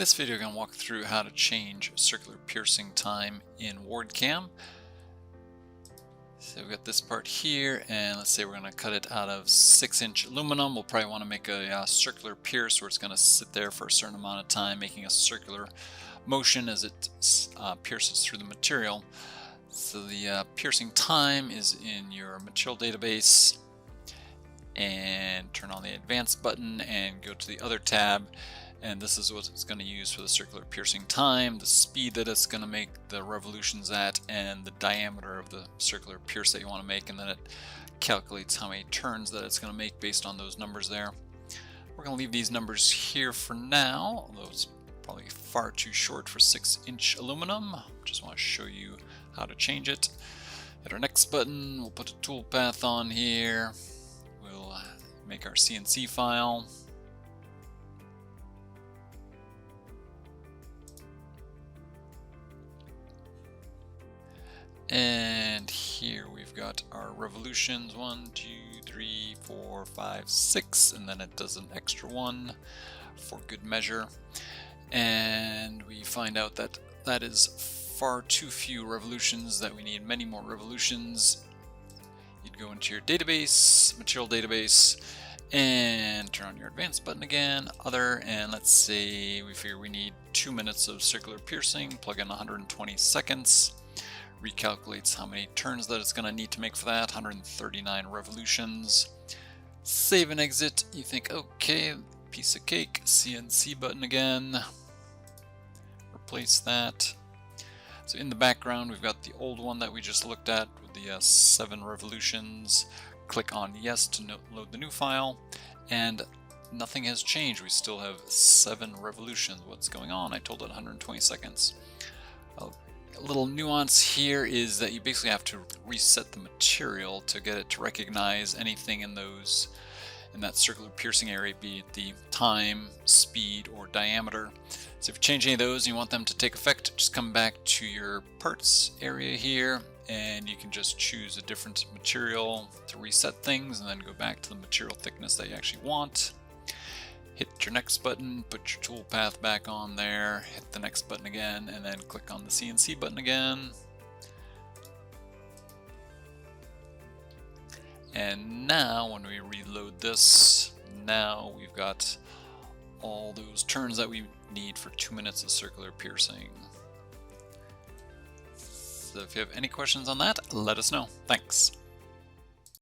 This video, I'm going to walk through how to change circular piercing time in WARDCAM. So we've got this part here, and let's say we're going to cut it out of 6-inch aluminum. We'll probably want to make a circular pierce where it's going to sit there for a certain amount of time, making a circular motion as it pierces through the material. So the piercing time is in your material database, and turn on the advanced button and go to the other tab. And this is what it's going to use for the circular piercing time, the speed that it's going to make the revolutions at, and the diameter of the circular pierce that you want to make, and then it calculates how many turns that it's going to make based on those numbers there. We're going to leave these numbers here for now, although it's probably far too short for 6-inch aluminum. Just want to show you how to change it. Hit our next button, we'll put a toolpath on here, we'll make our CNC file. And here we've got our revolutions, 1, 2, 3, 4, 5, 6, and then it does an extra one for good measure. And we find out that that is far too few revolutions, that we need many more revolutions. You'd go into your database, material database, and turn on your advanced button again, other, and let's say we figure we need 2 minutes of circular piercing, plug in 120 seconds. Recalculates how many turns that it's going to need to make for that, 139 revolutions. Save and exit. You think, okay, piece of cake. CNC button again. Replace that. So in the background, we've got the old one that we just looked at with the 7 revolutions. Click on yes to load the new file, and nothing has changed. We still have 7 revolutions. What's going on? I told it 120 seconds. A little nuance here is that you basically have to reset the material to get it to recognize anything in that circular piercing area, be it the time, speed, or diameter. So if you change any of those and you want them to take effect, just come back to your parts area here, and you can just choose a different material to reset things, and then go back to the material thickness that you actually want. Hit your next button, put your toolpath back on there, hit the next button again, and then click on the CNC button again. And now when we reload this, now we've got all those turns that we need for 2 minutes of circular piercing. So if you have any questions on that, let us know. Thanks.